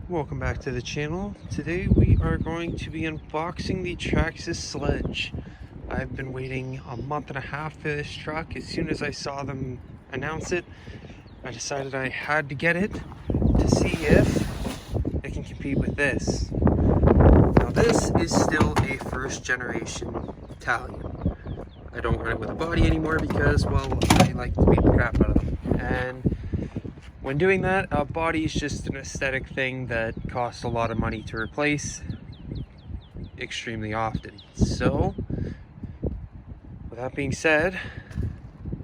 Welcome back to the channel. Today we are going to be unboxing the Traxxas sledge. I've been waiting a month and a half for this truck. As soon as I saw them announce it, I decided I had to get it to see if it can compete with this. Now this is still a first generation Italian. I don't run it with a body anymore because, well, I like to beat the crap out of them. And when doing that, a body is just an aesthetic thing that costs a lot of money to replace extremely often. So, with that being said,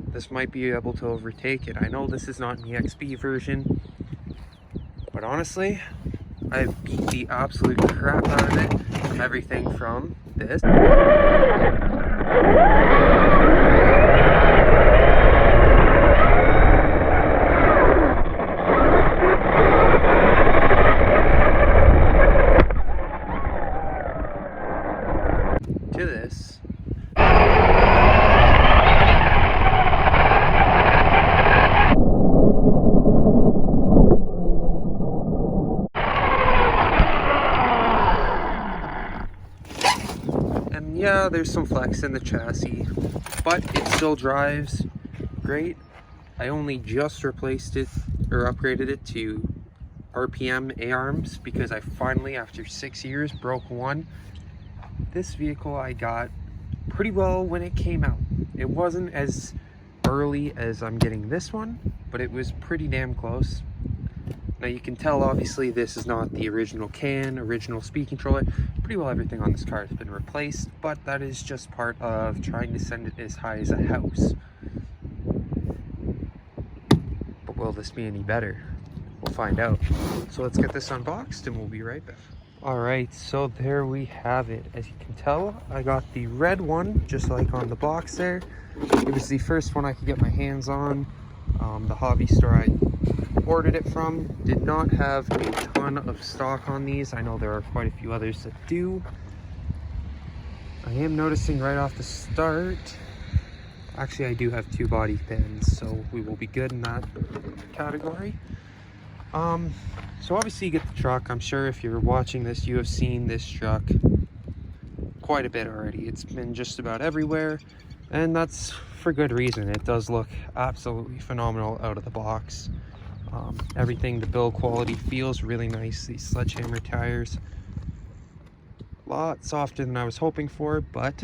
this might be able to overtake it. I know this is not an EXP version, but honestly, I've beat the absolute crap out of it. Everything from this to this. And yeah, there's some flex in the chassis, but it still drives great. I only just replaced it or upgraded it to RPM A-arms because I finally, after 6 years, broke one. This vehicle I got pretty well when it came out. It wasn't as early as I'm getting this one, but it was pretty damn close. Now you can tell obviously this is not the original original speed controller. Pretty well everything on this car has been replaced, but that is just part of trying to send it as high as a house. But will this be any better? We'll find out. So let's get this unboxed and we'll be right back. Alright, so there we have it. As you can tell, I got the red one, just like on the box there. It was the first one I could get my hands on. The hobby store I ordered it from did not have a ton of stock on these. I know there are quite a few others that do. I am noticing right off the start, actually I do have two body pins, so we will be good in that category. So obviously you get the truck. I'm sure if you're watching this, you have seen this truck quite a bit already. It's been just about everywhere, and that's for good reason. It does look absolutely phenomenal out of the box. Everything, the build quality feels really nice. These sledgehammer tires, a lot softer than I was hoping for, but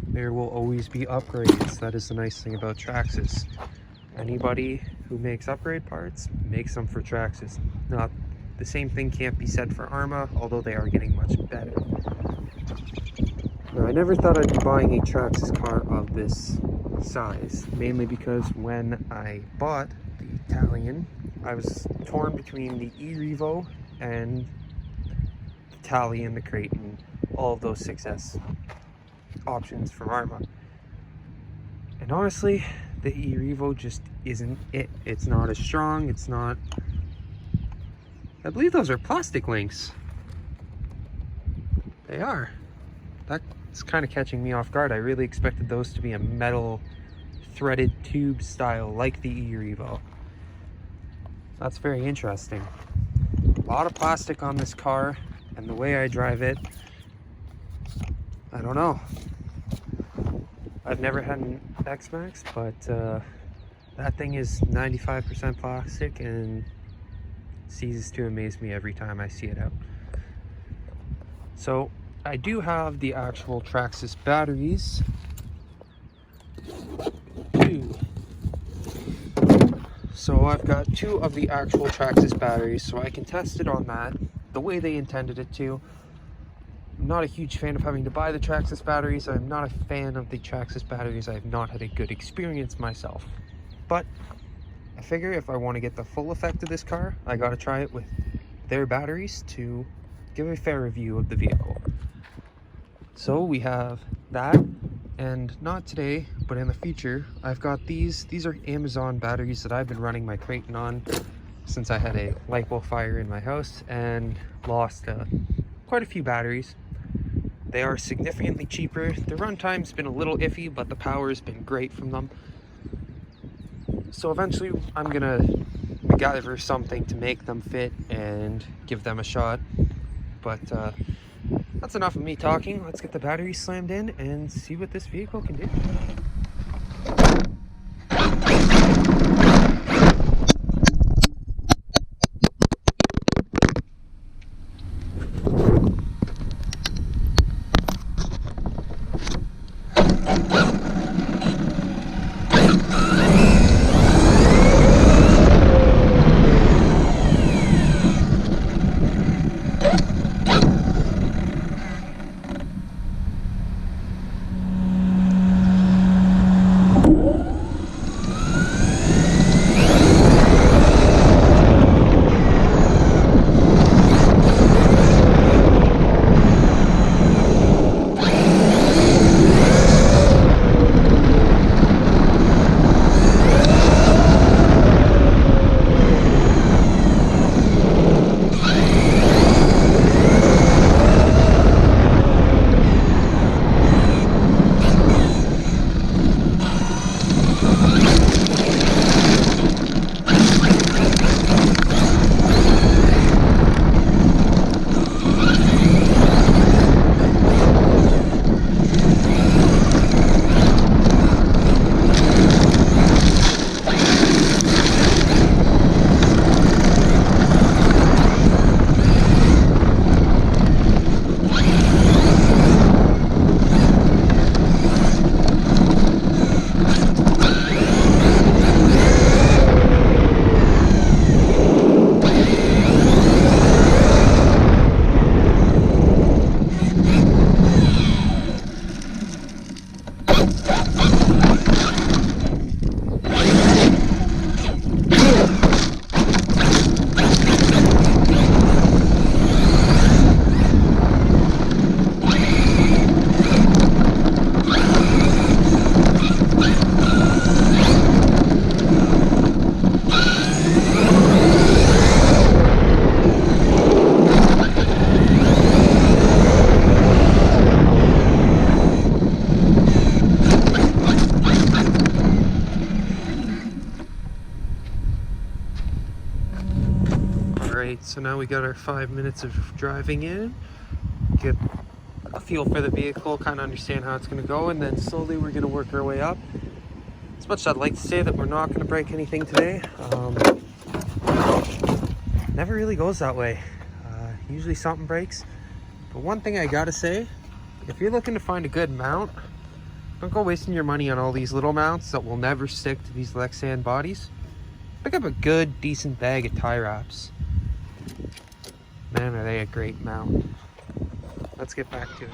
there will always be upgrades. That is the nice thing about Traxxas. Anybody who makes upgrade parts makes them for Traxxas. Not the same thing can't be said for Arma, although they are getting much better. Now, I never thought I'd be buying a Traxxas car of this size, mainly because when I bought the Italian, I was torn between the e-Revo and the Italian, the Creighton, all of those 6S options from Arma. And honestly, the e-Revo just isn't it. It's not as strong, it's not... I believe those are plastic links. They are. That's kind of catching me off guard. I really expected those to be a metal threaded tube style like the e-Revo. That's very interesting. A lot of plastic on this car, and the way I drive it, I don't know. I've never had an X-Max, but that thing is 95% plastic and ceases to amaze me every time I see it out. So I do have the actual Traxxas batteries. So I've got two of the actual Traxxas batteries, so I can test it on that the way they intended it to. I'm not a huge fan of having to buy the Traxxas batteries. I'm not a fan of the Traxxas batteries. I have not had a good experience myself. But I figure if I want to get the full effect of this car, I gotta try it with their batteries to give a fair review of the vehicle. So we have that, and not today, but in the future, I've got these. These are Amazon batteries that I've been running my Creighton on since I had a LiPo fire in my house and lost quite a few batteries. They are significantly cheaper. The runtime's been a little iffy, but the power's been great from them. So eventually I'm gonna together something to make them fit and give them a shot. But that's enough of me talking. Let's get the battery slammed in and see what this vehicle can do. Alright, so now we got our 5 minutes of driving in, get a feel for the vehicle, kind of understand how it's going to go, and then slowly we're going to work our way up. As much as I'd like to say that we're not going to break anything today, never really goes that way. Usually something breaks. But one thing I gotta say, if you're looking to find a good mount, don't go wasting your money on all these little mounts that will never stick to these Lexan bodies. Pick up a good, decent bag of tie wraps. Man, are they a great mount. Let's get back to it.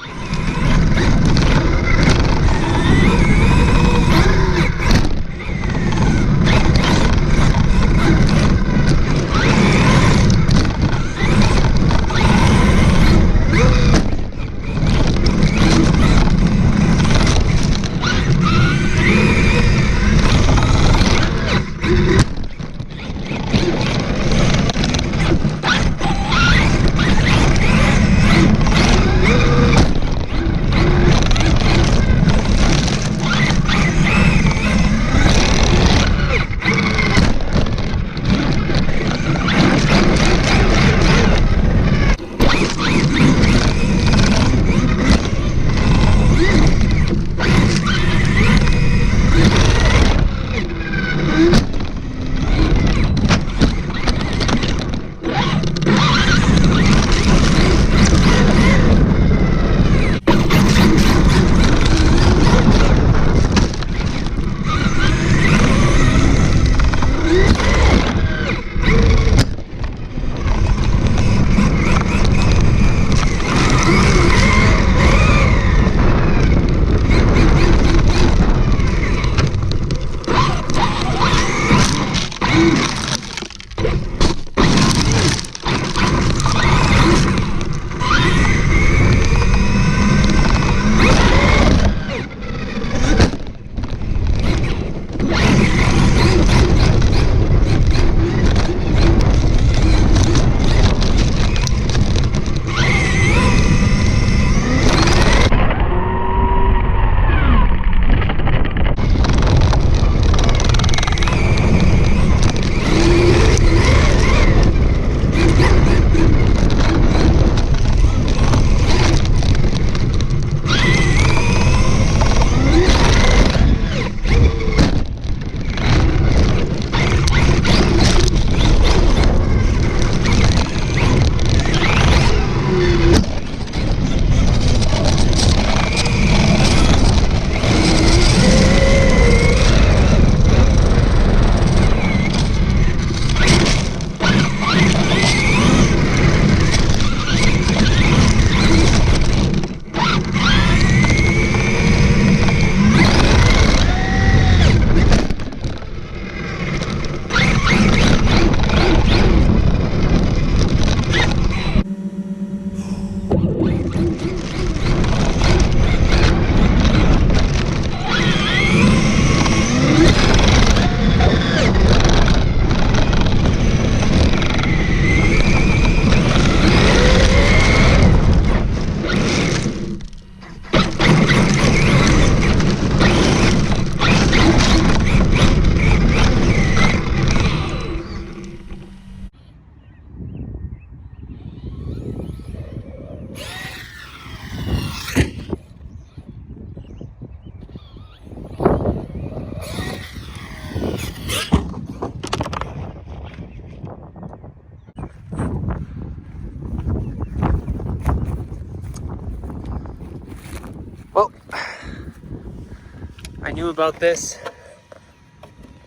knew about this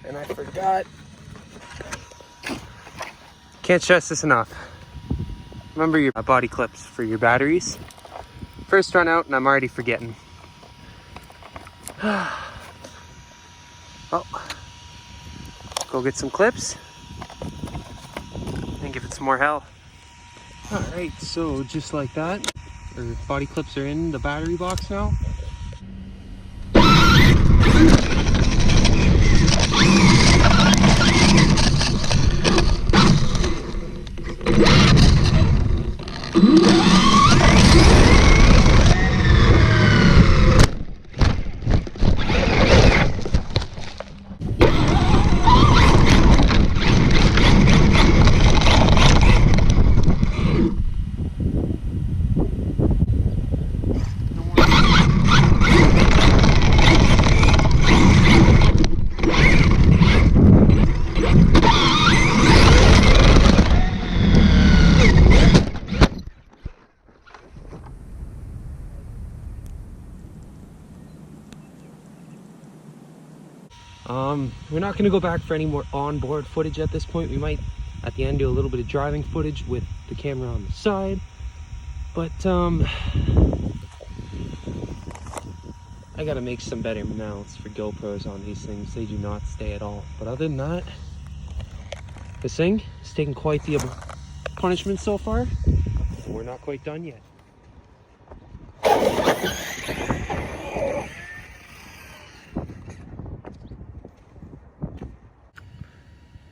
and I forgot. Can't stress this enough. Remember your body clips for your batteries. First run out and I'm already forgetting. Oh, go get some clips and give it some more hell. All right, so just like that, our body clips are in the battery box now. We're not going to go back for any more onboard footage at this point. We might at the end do a little bit of driving footage with the camera on the side, but I gotta make some better mounts for GoPros on these things. They do not stay at all. But other than that, this thing is taking quite the punishment so far, and we're not quite done yet.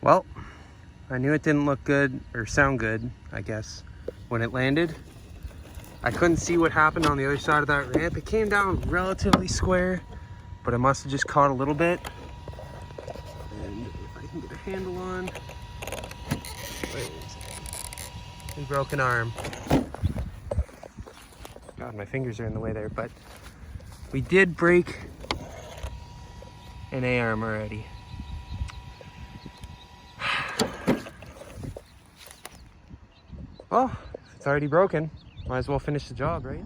Well, I knew it didn't look good, or sound good, I guess, when it landed. I couldn't see what happened on the other side of that ramp. It came down relatively square, but it must have just caught a little bit. And if I can get a handle on, a broken arm. God, my fingers are in the way there, but we did break an A-arm already. Well, if it's already broken, might as well finish the job, right?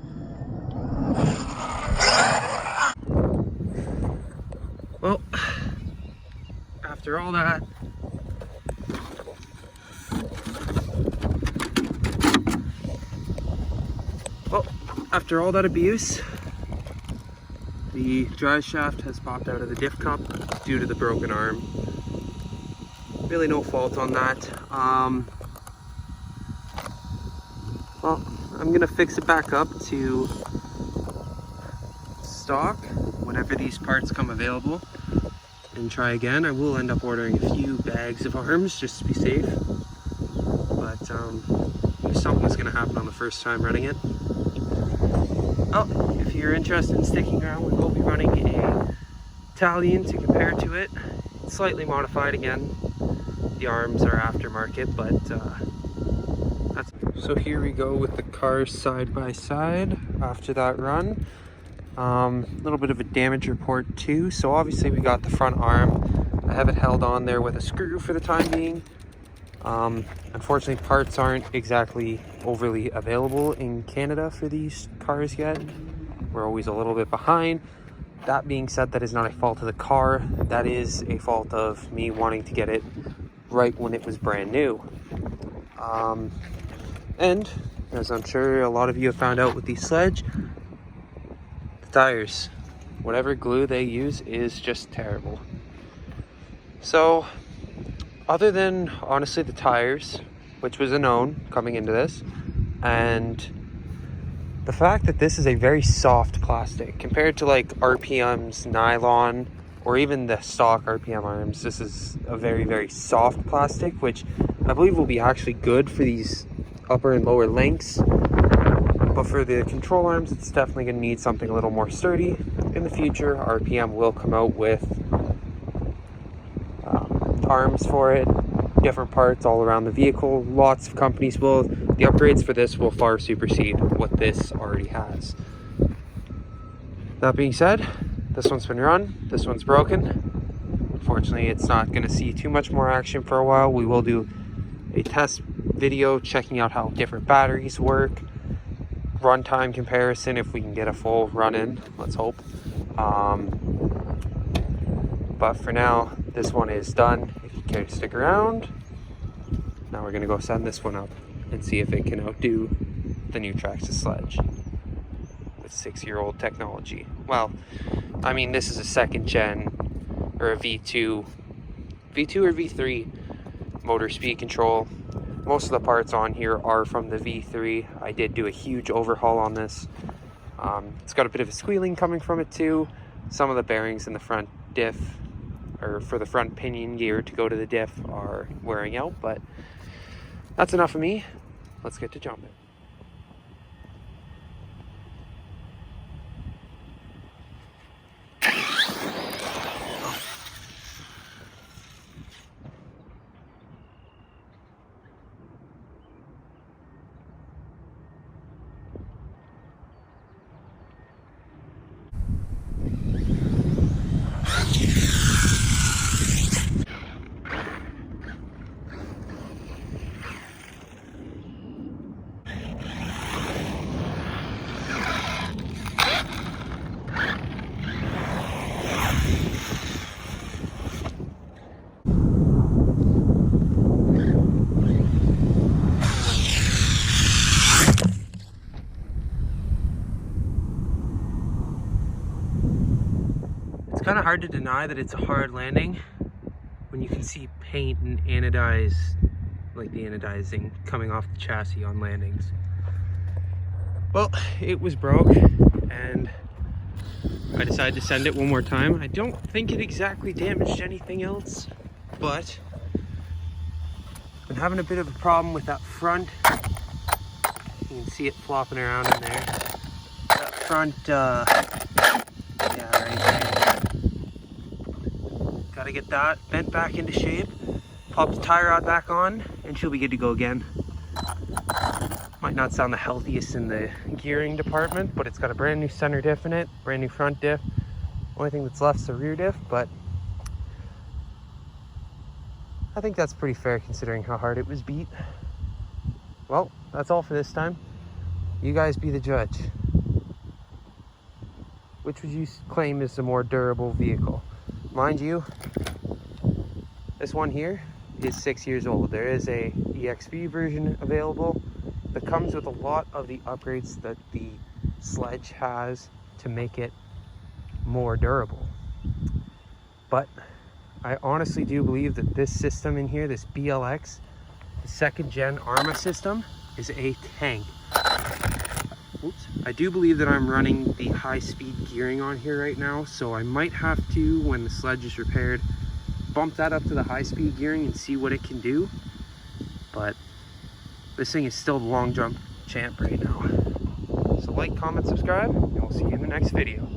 Well, after all that, abuse, the drive shaft has popped out of the diff cup due to the broken arm. Really no fault on that. Well, I'm gonna fix it back up to stock whenever these parts come available and try again. I will end up ordering a few bags of arms just to be safe, but something's gonna happen on the first time running it. Oh, if you're interested in sticking around, we will be running a Italian to compare to it. It's slightly modified again. The arms are aftermarket, but that's... So here we go with the cars side by side after that run. A little bit of a damage report too. So obviously we got the front arm. I have it held on there with a screw for the time being. Unfortunately, parts aren't exactly overly available in Canada for these cars yet. We're always a little bit behind. That being said, that is not a fault of the car. That is a fault of me wanting to get it right when it was brand new. And as I'm sure a lot of you have found out with the Sledge, the tires, whatever glue they use is just terrible. So other than honestly the tires, which was a known coming into this, and the fact that this is a very soft plastic compared to like RPM's nylon or even the stock RPM arms, this is a very, very soft plastic, which I believe will be actually good for these upper and lower lengths. But for the control arms, it's definitely going to need something a little more sturdy. In the future, RPM will come out with arms for it, different parts all around the vehicle. Lots of companies will. The upgrades for this will far supersede what this already has. That being said, this one's been run, this one's broken. Unfortunately, it's not going to see too much more action for a while. We will do a test video checking out how different batteries work, runtime comparison if we can get a full run in, let's hope. But for now, this one is done. If you care to stick around, now we're gonna go send this one up and see if it can outdo the new Traxxas sledge with 6-year-old technology. Well, I mean, this is a 2nd gen or a V2 or V3 motor speed control. Most of the parts on here are from the V3. I did do a huge overhaul on this. It's got a bit of a squealing coming from it too. Some of the bearings in the front diff, or for the front pinion gear to go to the diff, are wearing out, but that's enough of me. Let's get to jumping. It's kind of hard to deny that it's a hard landing when you can see paint and anodize, like the anodizing coming off the chassis on landings. Well, it was broke and I decided to send it one more time. I don't think it exactly damaged anything else, but I've been having a bit of a problem with that front. You can see it flopping around in there. That front, yeah, right there. Gotta get that bent back into shape, pop the tie rod back on, and she'll be good to go again. Might not sound the healthiest in the gearing department, but it's got a brand new center diff in it, brand new front diff. Only thing that's left is the rear diff, but I think that's pretty fair considering how hard it was beat. Well, that's all for this time. You guys be the judge. Which would you claim is the more durable vehicle? Mind you, this one here is 6 years old. There is a EXV version available that comes with a lot of the upgrades that the sledge has to make it more durable. But I honestly do believe that this system in here, this BLX, the 2nd gen ARMA system, is a tank. Oops. I do believe that I'm running the high-speed gearing on here right now, so I might have to, when the sledge is repaired, bump that up to the high-speed gearing and see what it can do. But this thing is still the long jump champ right now. So like, comment, subscribe, and we'll see you in the next video.